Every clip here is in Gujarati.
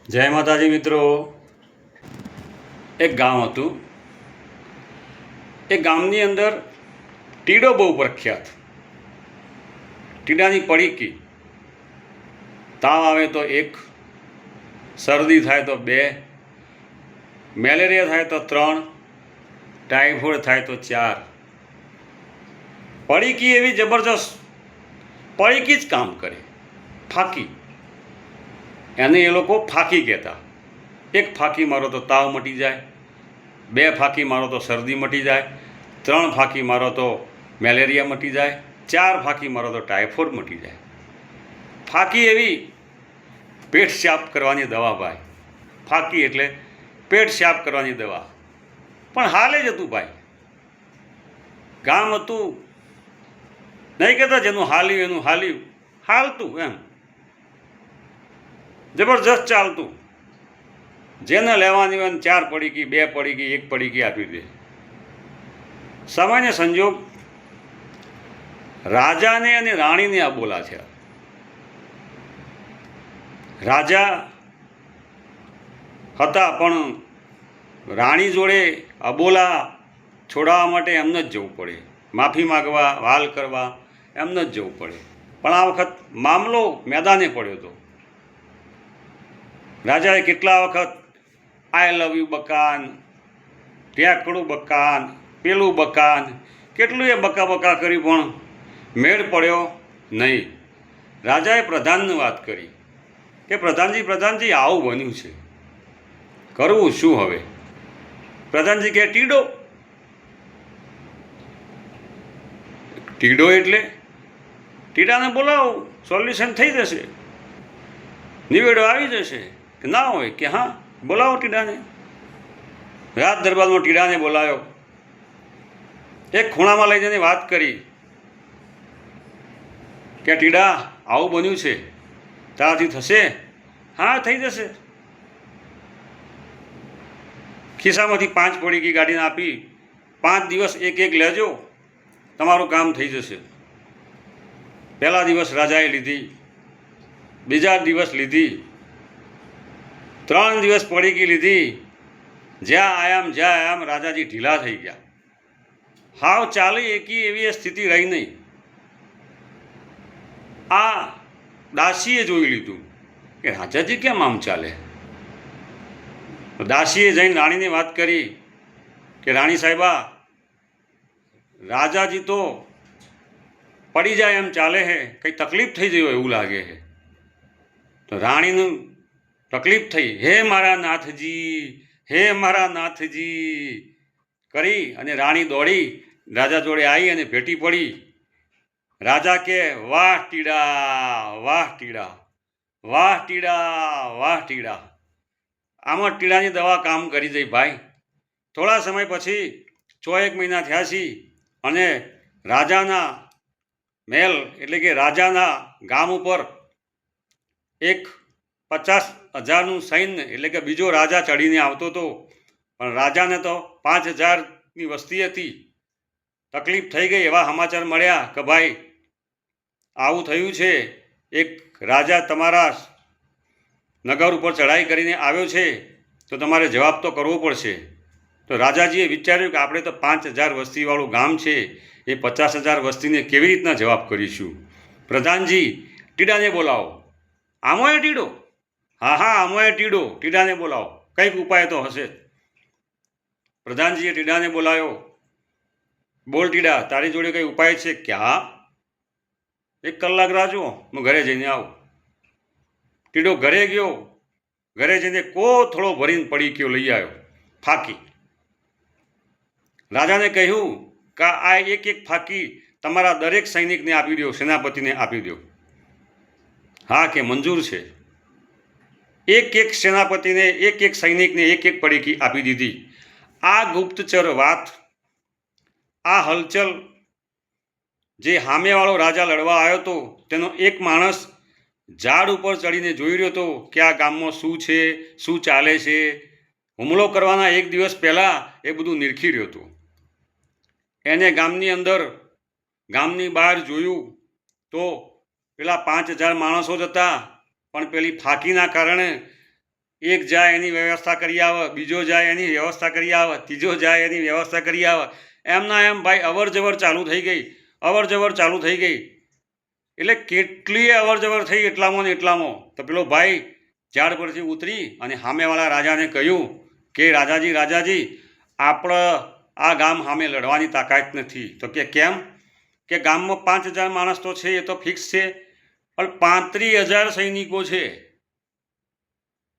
જય માતાજી મિત્રો। એક ગામ હતું। એ ગામની અંદર ટીડો બહુ પ્રખ્યાત। ટીડાની પડીકી। તાવ આવે તો એક, શરદી થાય તો બે, મેલેરિયા થાય તો ત્રણ, ટાઇફોઇડ થાય તો ચાર। પડીકી એવી જબરજસ્ત પડીકી જ કામ કરે, ફાંકી। એને એ લોકો ફાંકી કહેતા। એક ફાંકી મારો તો તાવ મટી જાય, બે ફાંકી મારો તો શરદી મટી જાય, ત્રણ ફાંકી મારો તો મેલેરિયા મટી જાય, ચાર ફાંકી મારો તો ટાઇફોઇડ મટી જાય। ફાંકી એવી પેટ સાફ કરવાની દવા ભાઈ। ફાંકી એટલે પેટ સાફ કરવાની દવા। પણ હાલે જ હતું ભાઈ। ગામ હતું, નહીં કહેતા જેનું હાલ્યું એનું હાલ્યું, હાલતું એમ જબરજસ્ત ચાલતું। જેને લેવાની હોય ચાર પડીકી, બે પડીકી, એક પડીકી આપી દે। સામાન્ય સંજોગ રાજાને અને રાણીને આ બોલા છે। રાજા હતા પણ રાણી જોડે અબોલા છોડાવવા માટે એમને જ જવું પડે, માફી માગવા, વાલ કરવા એમને જ જવું પડે। પણ આ વખત મામલો મેદાને પડ્યો હતો। રાજાએ કેટલા વખત આઈ લવ યુ બકાન, ઢેકડું બકાન, પેલું બકાન, કેટલું એ બકા બકા કરી પણ મેળ પડ્યો નહીં। રાજાએ પ્રધાનને વાત કરી કે પ્રધાનજી આવું બન્યું છે, કરવું શું હવે? પ્રધાનજી કહે ટીડો। ટીડો એટલે ટીડાને બોલાવો, સોલ્યુશન થઈ જશે, નિવેડો આવી જશે। કે ના હોય કે હા બોલાવો ટીડાને। રાજ દરબારમાં ટીડાને બોલાવ્યો। એક ખૂણામાં લઈ જઈને વાત કરી કે ટીડા આવું બન્યું છે, તારાથી થશે? હા થઈ જશે। ખિસ્સામાંથી 5 પડીકી કાઢીને આપી, 5 દિવસ એક એક લેજો, તમારું કામ થઈ જશે। પહેલા દિવસ રાજાએ લીધી, બીજા દિવસ લીધી, 3 દિવસ પડીકી લીધી। જ્યાં આયામ રાજાજી ઢીલા થઈ ગયા। હાવ ચાલી એકી એવી સ્થિતિ રહી નહીં। આ દાસીએ જોઈ લીધું કે રાજાજી કેમ આમ ચાલે। દાસીએ જઈને રાણીને વાત કરી કે રાણી સાહેબા, રાજાજી તો પડી જાય એમ ચાલે છે, કંઈ તકલીફ થઈ ગઈ હોય એવું લાગે છે। તો રાણીનું તકલીફ થઈ, હે મારા નાથજી, હે મારા નાથજી કરી અને રાણી દોડી રાજા જોડે આવી અને ભેટી પડી। રાજા કે વાહ ટીડા, વાહ ટીડા, વાહ ટીડા, વાહ ટીડા। આમાં ટીડાની દવા કામ કરી જઈ ભાઈ। થોડા સમય પછી 1 મહિના થયા છે અને રાજાના મહેલ એટલે કે રાજાના ગામ ઉપર એક 50,000નું સૈન્ય એટલે કે બીજો રાજા ચડીને આવતો હતો। પણ રાજાને તો 5,000ની વસ્તી હતી। તકલીફ થઈ ગઈ એવા સમાચાર મળ્યા કે ભાઈ આવું થયું છે, એક રાજા તમારા નગર ઉપર ચઢાઈ કરીને આવ્યો છે, તો તમારે જવાબ તો કરવો પડશે। તો રાજાજીએ વિચાર્યું કે આપણે તો 5,000 વસ્તીવાળું ગામ છે, એ 50,000 વસ્તીને કેવી રીતના જવાબ કરીશું? પ્રધાનજી ટીડાને બોલાવો। આમોય ટીડો? હા આમોય ટીડો, ટીડાને બોલાવો, કંઈક ઉપાય તો હશે। પ્રધાનજીએ ટીડાને બોલાવ્યો। બોલ ટીડા, તારી જોડે કંઈ ઉપાય છે? કે હા, 1 કલાક રાહ જુઓ, હું ઘરે જઈને આવું। ટીડો ઘરે ગયો। ઘરે જઈને કોથળો ભરીને પડીકીઓ લઈ આવ્યો, ફાંકી। રાજાને કહ્યું કે આ એક એક ફાંકી તમારા દરેક સૈનિકને આપી દો, સેનાપતિને આપી દો। હા કે મંજૂર છે। એક એક સેનાપતિને, એક એક સૈનિકને એક એક પડીકી આપી દીધી। આ ગુપ્તચર વાત, આ હલચલ જે સામેવાળો રાજા લડવા આવ્યો હતો તેનો એક માણસ ઝાડ ઉપર ચડીને જોઈ રહ્યો હતો કે આ ગામમાં શું છે, શું ચાલે છે। હુમલો કરવાના 1 દિવસ પહેલાં એ બધું નિરખી રહ્યો હતો। એને ગામની અંદર, ગામની બહાર જોયું તો પેલા 5,000 માણસો જ હતા, પણ પેલી ફાંકીના કારણે એક જાય એની વ્યવસ્થા કરી આવે, બીજો જાય એની વ્યવસ્થા કરી આવે, ત્રીજો જાય એની વ્યવસ્થા કરી આવે. એમના એમ ભાઈ અવર જવર ચાલુ થઈ ગઈ, અવર જવર ચાલુ થઈ ગઈ. એટલે કેટલી અવર જવર થઈ એટલામાં ને એટલામાં તો પેલો ભાઈ ઝાડ પરથી ઉતરી અને સામેવાળા રાજાને કહ્યું કે રાજાજી રાજાજી, આપણે આ ગામ સામે લડવાની તાકાત નથી. તો કે કેમ? કે ગામમાં 5,000 માણસ તો છે, એ તો ફિક્સ છે, પણ 35,000 સૈનિકો છે,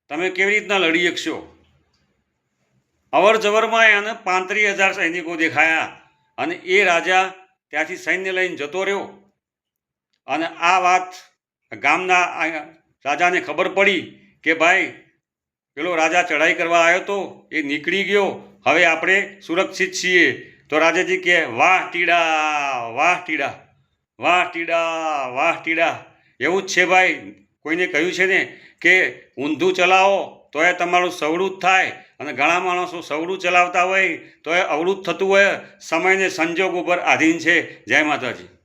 તમે કેવી રીતના લડી શકશો? અવર જવરમાં એને 35,000 સૈનિકો દેખાયા અને એ રાજા ત્યાંથી સૈન્ય લઈને જતો રહ્યો. અને આ વાત ગામના રાજાને ખબર પડી કે ભાઈ પેલો રાજા ચઢાઈ કરવા આવ્યો તો એ નીકળી ગયો, હવે આપણે સુરક્ષિત છીએ. તો રાજાજી કહે, વાહ ટીડા, વાહ ટીડા, વાહ ટીડા, વાહ ટીડા. એવું જ છે ભાઈ, કોઈને કહ્યું છે ને કે ઊંધું ચલાવો તો એ તમારું સવડું જ થાય, અને ઘણા માણસો સવડું ચલાવતા હોય તો એ અવળું જ થતું હોય. સમયને સંજોગ ઉપર આધીન છે. જય માતાજી.